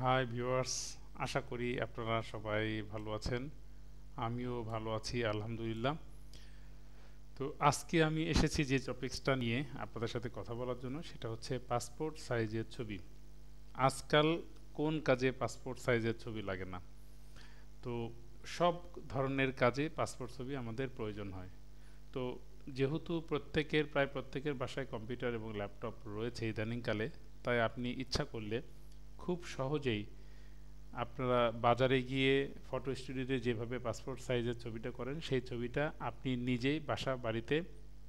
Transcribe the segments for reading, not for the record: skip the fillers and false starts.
Hi viewers, আশা করি আপনারা সবাই ভালো আছেন। আমিও ভালো আছি আলহামদুলিল্লাহ। তো আজকে আমি এসেছি যে টপিকসটা নিয়ে আপনাদের সাথে কথা বলার জন্য, সেটা হচ্ছে পাসপোর্ট সাইজের ছবি। আজকাল কোন কাজে পাসপোর্ট সাইজের ছবি লাগে না? তো সব ধরনের কাজে পাসপোর্ট ছবি আমাদের প্রয়োজন হয়। তো যেহেতু প্রায় প্রত্যেকের বাসায় কম্পিউটার এবং ল্যাপটপ রয়েছে ইদানিংকালে, তাই আপনি ইচ্ছা করলে খুব সহজেই আপনারা বাজারে গিয়ে ফটো স্টুডিওতে যেভাবে পাসপোর্ট সাইজের ছবিটা করেন, সেই ছবিটা আপনি নিজেই বাড়িতে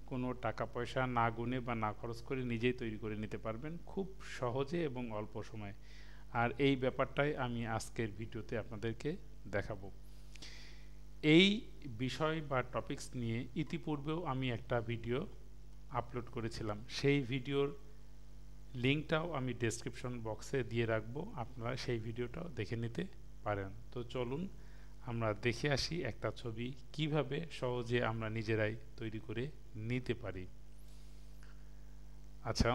কোনো টাকা পয়সা না গুনে বা না খরচ করে নিজেই তৈরি করে নিতে পারবেন খুব সহজে এবং অল্প সময়ে। আর এই ব্যাপারটাই আমি আজকের ভিডিওতে আপনাদেরকে দেখাবো। এই বিষয় বা টপিকস নিয়ে ইতিপূর্বেও আমি একটা ভিডিও আপলোড করেছিলাম। সেই ভিডিওর লিঙ্কটাও আমি ডেসক্রিপশন বক্সে দিয়ে রাখবো, আপনারা সেই ভিডিওটাও দেখে নিতে পারেন। তো চলুন আমরা দেখে আসি একটা ছবি কিভাবে সহজে আমরা নিজেরাই তৈরি করে নিতে পারি। আচ্ছা,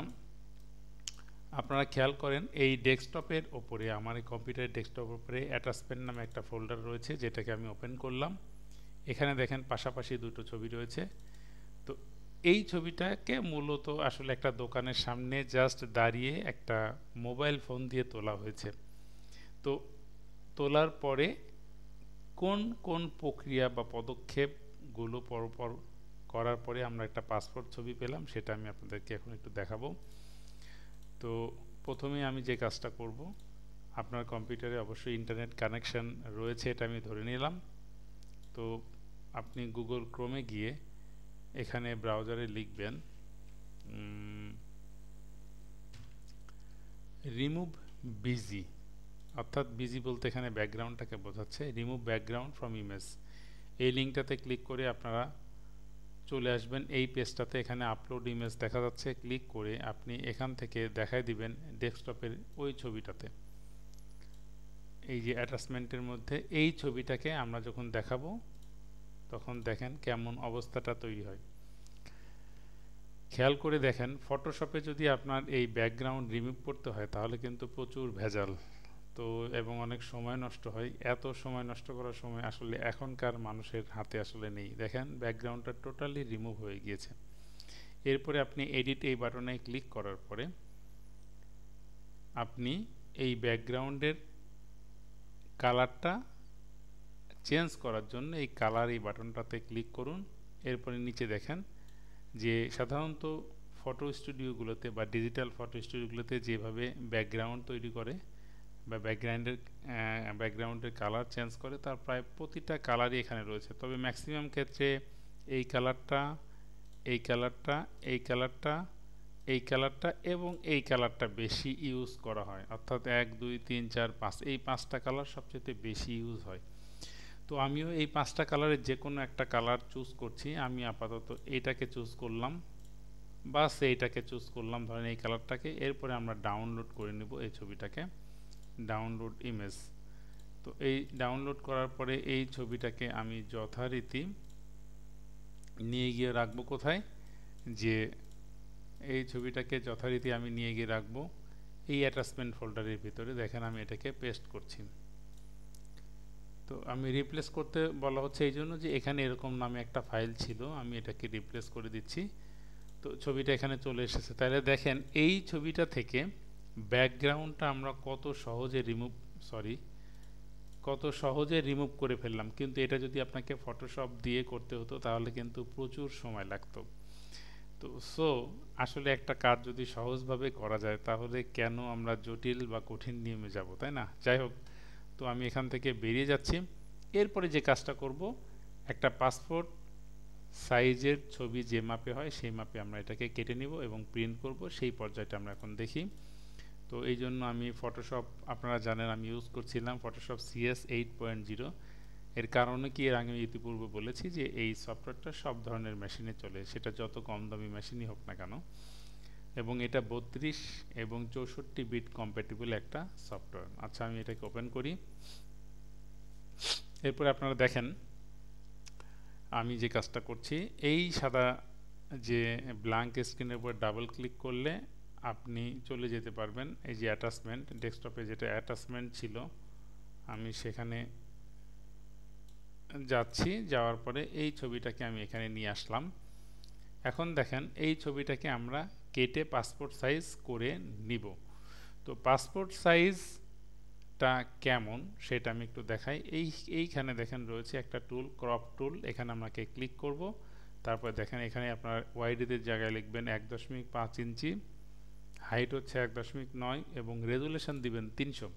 আপনারা খেয়াল করেন এই ডেস্কটপের ওপরে, আমার এই কম্পিউটারের ডেস্কটপের ওপরে অ্যাটাচমেন্ট নামে একটা ফোল্ডার রয়েছে, যেটাকে আমি ওপেন করলাম। এখানে দেখেন পাশাপাশি দুটো ছবি রয়েছে। তো এই ছবিটাকে মূলত আসলে একটা দোকানের সামনে জাস্ট দাঁড়িয়ে একটা মোবাইল ফোন দিয়ে তোলা হয়েছে। তো তোলার পরে কোন কোন প্রক্রিয়া বা পদক্ষেপগুলো পরপর করার পরে আমরা একটা পাসপোর্ট ছবি পেলাম, সেটা আমি আপনাদেরকে এখন একটু দেখাবো। তো প্রথমে আমি যে কাজটা করব, আপনার কম্পিউটারে অবশ্যই ইন্টারনেট কানেকশন রয়েছে, এটা আমি ধরে নিলাম। তো আপনি গুগল ক্রোমে গিয়ে এখানে ব্রাউজারে লিখবেন রিমুভ বিজি, অর্থাৎ বিজি বলতে এখানে ব্যাকগ্রাউন্ডটাকে বোঝাচ্ছে, রিমুভ ব্যাকগ্রাউন্ড ফ্রম ইমেজ। এই লিঙ্কটাতে ক্লিক করে আপনারা চলে আসবেন এই পেজটাতে। এখানে আপলোড ইমেজ দেখা যাচ্ছে, ক্লিক করে আপনি এখান থেকে দেখাই দিবেন ডেস্কটপের ওই ছবিটাতে। এই যে অ্যাটাচমেন্টের মধ্যে এই ছবিটাকে আমরা যখন দেখাবো, তখন দেখেন কেমন অবস্থাটা তৈরি হয়। খেয়াল করে দেখেন, ফটোশপে যদি আপনার এই ব্যাকগ্রাউন্ড রিমুভ করতে হয় তাহলে কিন্তু প্রচুর ভেজাল, তো এবং অনেক সময় নষ্ট হয়। এত সময় নষ্ট করার সময় আসলে এখনকার মানুষের হাতে আসলে নেই। দেখেন ব্যাকগ্রাউন্ডটা টোটালি রিমুভ হয়ে গিয়েছে। এরপরে আপনি এডিট এই বাটনে ক্লিক করার পরে আপনি এই ব্যাকগ্রাউন্ডের কালারটা চেঞ্জ করার জন্য এই কালার এই বাটনটাতে ক্লিক করুন। এরপরে নিচে দেখেন যে সাধারণত ফটো স্টুডিওগুলোতে বা ডিজিটাল ফটো স্টুডিওগুলোতে যেভাবে ব্যাকগ্রাউন্ড তৈরি করে বা ব্যাকগ্রাউন্ডের কালার চেঞ্জ করে, তার প্রায় প্রতিটা কালারই এখানে রয়েছে। তবে ম্যাক্সিমাম ক্ষেত্রে এই কালারটা, এই কালারটা, এই কালারটা, এই কালারটা এবং এই কালারটা বেশি ইউজ করা হয়, অর্থাৎ 1 2 3 4 5 এই পাঁচটা কালার সবচেয়ে বেশি ইউজ হয়। তো আমিও এই পাঁচটা কালারের যে কোনো একটা কালার চুজ করছি। আমি আপাতত এইটাকে চুজ করলাম, বাস এইটাকে চুজ করলাম, ধরেন এই কালারটাকে। এরপরে আমরা ডাউনলোড করে নেব এই ছবিটাকে, ডাউনলোড ইমেজ। তো এই ডাউনলোড করার পরে এই ছবিটাকে আমি যথারীতি নিয়ে গিয়ে রাখবো কোথায়, যে এই ছবিটাকে যথারীতি আমি নিয়ে গিয়ে রাখবো এই অ্যাটাচমেন্ট ফোল্ডারের ভিতরে। দেখেন আমি এটাকে পেস্ট করছি। তো আমি রিপ্লেস করতে বলা হচ্ছে এই জন্য যে এখানে এরকম নামে একটা ফাইল ছিল, আমি এটাকে রিপ্লেস করে দিচ্ছি। তো ছবিটা এখানে চলে এসেছে। তাহলে দেখেন এই ছবিটা থেকে ব্যাকগ্রাউন্ডটা আমরা কত সহজে রিমুভ করে ফেললাম। কিন্তু এটা যদি আপনাকে ফটোশপ দিয়ে করতে হতো তাহলে কিন্তু প্রচুর সময় লাগতো। তো আসলে একটা কাজ যদি সহজভাবে করা যায় তাহলে কেন আমরা জটিল বা কঠিন নিয়মে যাব, তাই না? যাই হোক, তো আমি এখান থেকে বেরিয়ে যাচ্ছি। এরপরে যে কাজটা করব, একটা পাসপোর্ট সাইজের ছবি যে মাপে হয় সেই মাপে আমরা এটাকে কেটে নিব এবং প্রিন্ট করব। সেই পর্যায়টা আমরা এখন দেখি। তো এই জন্য আমি ফটোশপ, আপনারা জানেন আমি ইউজ করছিলাম ফটোশপ CS 8.0। এর কারণে কি, এর আগে ইতিপূর্বে বলেছি যে এই সফটওয়্যারটা সব ধরনের মেশিনে চলে, সেটা যত কম দামি মেশিনই হোক না কেন, এবং এটা 32 এবং 64 বিট কম্প্যাটিবল একটা সফটওয়্যার। আচ্ছা, আমি এটাকে ওপেন করি। এরপরে আপনারা দেখেন আমি যে কাজটা করছি, এই সাদা যে ব্ল্যাঙ্ক স্ক্রিনের উপর ডাবল ক্লিক করলে আপনি চলে যেতে পারবেন এই যে অ্যাটাচমেন্ট, ডেস্কটপে যেটা অ্যাটাচমেন্ট ছিল আমি সেখানে যাচ্ছি, যাওয়ার পরে এই ছবিটাকে আমি এখানে নিয়ে আসলাম। এখন দেখেন এই ছবিটাকে আমরা কেটে পাসপোর্ট সাইজ করে নিব। তো পাসপোর্ট সাইজটা কেমন সেটা আমি একটু দেখাই। এইখানে দেখেন রয়েছে একটা টুল, ক্রপ টুল, এখানে আমাকে ক্লিক করব। তারপর দেখেন এখানে আপনার ওয়াইডের জায়গায় লিখবেন 1.5 ইঞ্চি, হাইট হচ্ছে 1.9 এবং রেজুলেশন দিবেন 300।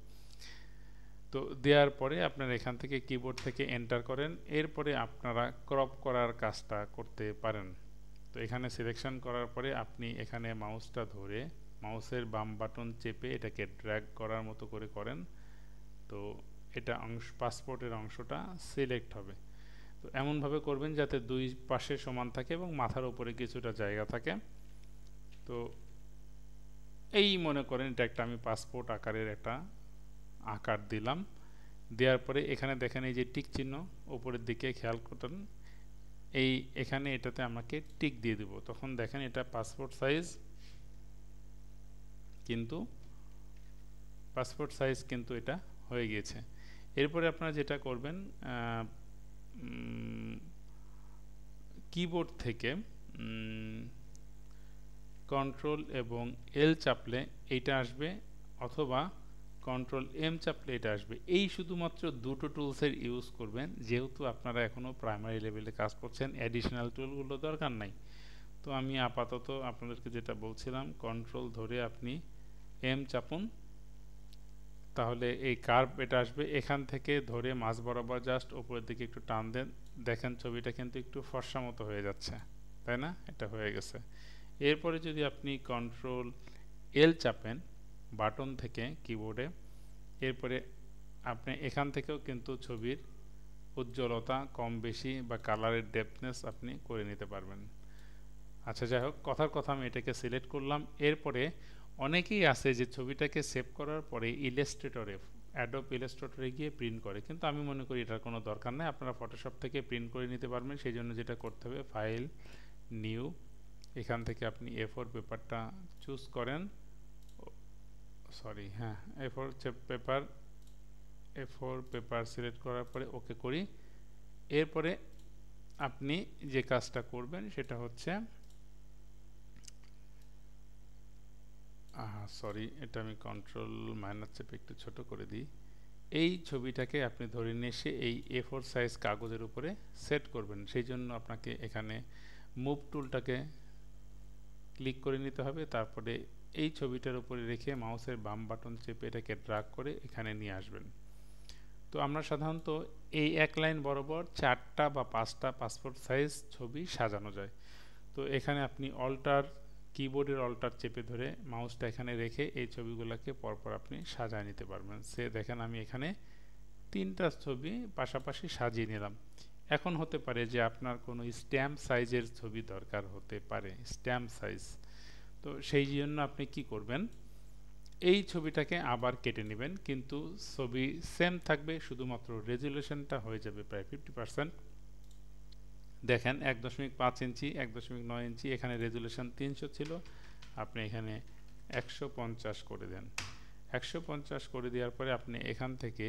তো দেওয়ার পরে আপনারা এখান থেকে কিবোর্ড থেকে এন্টার করেন, এরপরে আপনারা ক্রপ করার কাজটা করতে পারেন। তো এখানে সিলেকশন করার পরে আপনি এখানে মাউসটা ধরে মাউসের বাম বাটন চেপে এটাকে ড্র্যাগ করার মতো করে করেন। তো এটা পাসপোর্টের অংশটা সিলেক্ট হবে। তো এমনভাবে করবেন যাতে দুই পাশে সমান থাকে এবং মাথার উপরে কিছুটা জায়গা থাকে। তো এই মনে করেন এটা একটা আমি পাসপোর্ট আকারের একটা আকার দিলাম। দেওয়ার পরে এখানে দেখেন এই যে টিক চিহ্ন উপরের দিকে খেয়াল করতেন, এখানে এটাতে আমাকে টিক দিয়ে দিব। তখন দেখেন এটা পাসপোর্ট সাইজ কিন্তু এটা হয়ে গিয়েছে। এরপরে আপনারা যেটা করবেন কিবোর্ড থেকে কন্ট্রোল এবং এল চাপলে এইটা আসবে, অথবা কন্ট্রোল এম চাপলে এটা আসবে। এই শুধুমাত্র দুটো টুলসের ইউজ করবেন, যেহেতু আপনারা এখনও প্রাইমারি লেভেলে কাজ করছেন, অ্যাডিশনাল টুলগুলো দরকার নাই। তো আমি আপাতত আপনাদেরকে যেটা বলছিলাম, কন্ট্রোল ধরে আপনি এম চাপুন, তাহলে এই কার্ভ এটা আসবে। এখান থেকে ধরে মাঝ বরাবর জাস্ট উপরের দিকে একটু টান দেন, দেখেন ছবিটা কিন্তু একটু ফর্সা মতো হয়ে যাচ্ছে, তাই না? এটা হয়ে গেছে। এরপরে যদি আপনি কন্ট্রোল এল চাপেন বাটন থেকে কিবোর্ডে, এরপরে আপনি এখান থেকেও কিন্তু ছবির উজ্জ্বলতা কম বেশি বা কালারের ডেপথনেস আপনি করে নিতে পারবেন। আচ্ছা, যাই হোক, কথার কথা আমি এটাকে সিলেক্ট করলাম। এরপরে অনেকেই আছে যে ছবিটাকে সেভ করার পরে ইলাস্ট্রেটরে, অ্যাডোব ইলাস্ট্রেটরে গিয়ে প্রিন্ট করে, কিন্তু আমি মনে করি এটার কোনো দরকার নেই, আপনারা ফটোশপ থেকে প্রিন্ট করে নিতে পারবেন। সেই জন্য যেটা করতে হবে, ফাইল, নিউ, এখান থেকে আপনি A4 পেপারটা চুজ করেন, A4 পেপার সিলেক্ট করার পরে ওকে করি। এরপরে আপনি যে কাজটা করবেন সেটা হচ্ছে, এটা আমি কন্ট্রোল মাইনাস চেপে একটু ছোট করে দিই। এই ছবিটাকে আপনি ধরে নিয়ে এসে এই A4 সাইজ কাগজের উপরে সেট করবেন। সেই জন্য আপনাকে এখানে মুভ টুলটাকে ক্লিক করে নিতে হবে, তারপরে এই ছবিটার উপরে রেখে মাউসের বাম বাটন চেপে এটাকে ড্র্যাগ করে এখানে নিয়ে আসবেন। তো আমরা সাধারণত এই এক লাইন বরাবর 4টা বা 5টা পাসপোর্ট সাইজ ছবি সাজানো যায়। তো এখানে আপনি অল্টার, কিবোর্ডের অল্টার চেপে ধরে মাউসটা এখানে রেখে এই ছবিগুলোকে পরপর আপনি সাজিয়ে নিতে পারবেন। দেখেন আমি এখানে 3টা ছবি পাশাপাশি সাজিয়ে নিলাম। এখন হতে পারে যে আপনার কোনো স্ট্যাম্প সাইজের ছবি দরকার হতে পারে, স্ট্যাম্প সাইজ। তো সেই জন্য আপনি কি করবেন, এই ছবিটাকে আবার কেটে নেবেন, কিন্তু ছবি সেম থাকবে, শুধুমাত্র রেজুলেশনটা হয়ে যাবে প্রায় 50%। দেখেন 1.5 ইঞ্চি, 1.9 ইঞ্চি, এখানে রেজুলেশন 300 ছিল, আপনি এখানে 150 করে দেন। 150 করে দেওয়ার পরে আপনি এখান থেকে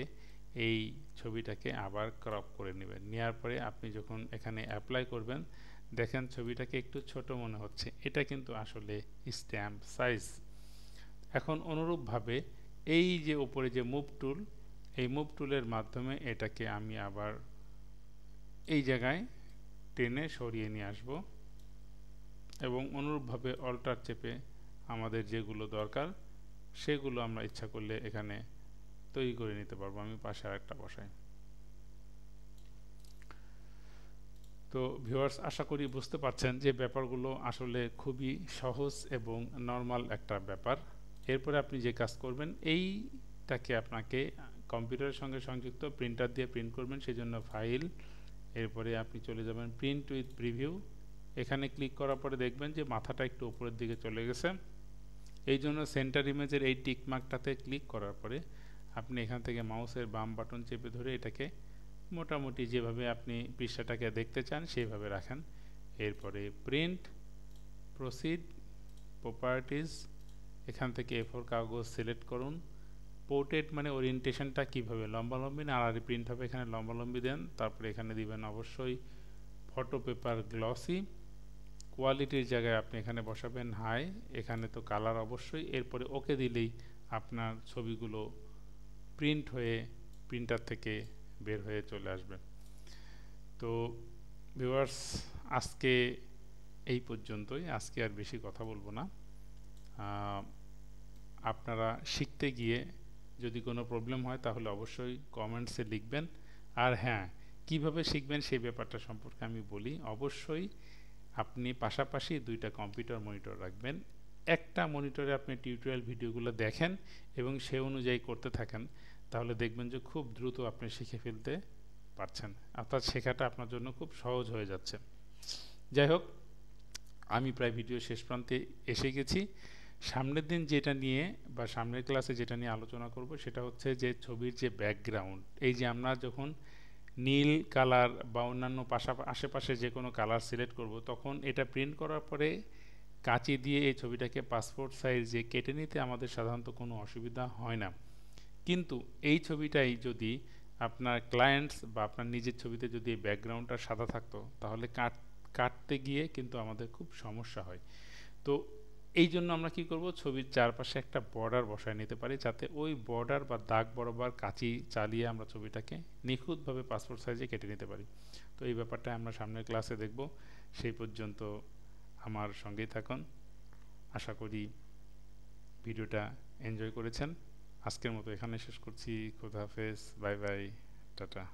এই ছবিটাকে আবার ক্রপ করে নেবেন। নেওয়ার পরে আপনি যখন এখানে অ্যাপ্লাই করবেন, দেখেন ছবিটাকে একটু ছোট মনে হচ্ছে, এটা কিন্তু আসলে স্ট্যাম্প সাইজ। এখন অনুরূপভাবে এই যে উপরে যে মুভ টুল, এই মুভ টুলের মাধ্যমে এটাকে আমি আবার এই জায়গায় টেনে সরিয়ে নিয়ে আসব, এবং অনুরূপভাবে অল্টার চেপে আমাদের যেগুলো দরকার সেগুলো আমরা ইচ্ছা করলে এখানে তৈরি করে নিতে পারবো। আমি পাশে আরেকটা বসাই। তো ভিউয়ার্স, আশা করি বুঝতে পারছেন যে ব্যাপারগুলো আসলে খুবই সহজ এবং নর্মাল একটা ব্যাপার। এরপরে আপনি যে কাজ করবেন, এইটাকে আপনাকে কম্পিউটারের সঙ্গে সংযুক্ত প্রিন্টার দিয়ে প্রিন্ট করবেন। সেই জন্য ফাইল, এরপরে আপনি চলে যাবেন প্রিন্ট উইথ প্রিভিউ, এখানে ক্লিক করার পরে দেখবেন যে মাথাটা একটু উপরের দিকে চলে গেছে। এই জন্য সেন্টার ইমেজের এই টিক মার্কটাতে ক্লিক করার পরে আপনি এখান থেকে মাউসের বাম বাটন চেপে ধরে এটাকে মোটামুটি যেভাবে আপনি পৃষ্ঠাটাকে দেখতে চান সেইভাবে রাখেন। এরপরে প্রিন্ট, প্রসিড, প্রপার্টিজ, এখান থেকে A4 কাগজ সিলেক্ট করুন। পোর্ট্রেট মানে ওরিয়েন্টেশনটা কীভাবে, লম্বালম্বি না আড়াআড়ি প্রিন্ট হবে, এখানে লম্বালম্বি দেন। তারপরে এখানে দিবেন অবশ্যই ফটো পেপার গ্লসি। কোয়ালিটির জায়গায় আপনি এখানে বসাবেন হাই, এখানে তো কালার অবশ্যই। এরপরে ওকে দিলেই আপনার ছবিগুলো প্রিন্ট হয়ে প্রিন্টার থেকে বের হয়ে চলে আসবে। তো ভিউয়ার্স, আজকে এই পর্যন্তই, আজকে আর বেশি কথা বলবো না। আপনারা শিখতে গিয়ে যদি কোনো প্রবলেম হয় তাহলে অবশ্যই কমেন্টসে লিখবেন। আর হ্যাঁ, কিভাবে শিখবেন সেই ব্যাপারটা সম্পর্কে আমি বলি। অবশ্যই আপনি পাশাপাশি দুইটা কম্পিউটার মনিটর রাখবেন। একটা মনিটরে আপনি টিউটোরিয়াল ভিডিওগুলো দেখেন এবং সে অনুযায়ী করতে থাকেন, তাহলে দেখবেন যে খুব দ্রুত আপনি শিখে ফেলতে পারছেন, অর্থাৎ শেখাটা আপনার জন্য খুব সহজ হয়ে যাচ্ছে। যাই হোক, আমি প্রায় ভিডিও শেষ প্রান্তে এসে গেছি। সামনের দিন যেটা নিয়ে বা সামনের ক্লাসে যেটা নিয়ে আলোচনা করব সেটা হচ্ছে যে ছবির যে ব্যাকগ্রাউন্ড, এই যে আমরা যখন নীল কালার বা অন্যান্য আশেপাশে যে কোনো কালার সিলেক্ট করব, তখন এটা প্রিন্ট করার পরে কাঁচি দিয়ে এই ছবিটাকে পাসপোর্ট সাইজে কেটে নিতে আমাদের সাধারণত কোনো অসুবিধা হয় না। কিন্তু এই ছবিটাই যদি আপনার ক্লায়েন্টস বা আপনার নিজের ছবিতে যদি এই ব্যাকগ্রাউন্ডটা সাদা থাকতো, তাহলে কাটতে গিয়ে কিন্তু আমাদের খুব সমস্যা হয়। তো এই জন্য আমরা কি করব, ছবির চারপাশে একটা বর্ডার বসায় নিতে পারি, যাতে ওই বর্ডার বা দাগ বরাবর কাঁচি চালিয়ে আমরা ছবিটাকে নিখুঁতভাবে পাসপোর্ট সাইজে কেটে নিতে পারি। তো এই ব্যাপারটা আমরা সামনের ক্লাসে দেখব। সেই পর্যন্ত আমার সঙ্গেই থাকুন। আশা করি ভিডিওটা এনজয় করেছেন। আজকের মতো এখানে শেষ করছি। খোদা হাফেজ, বাই বাই, টাটা।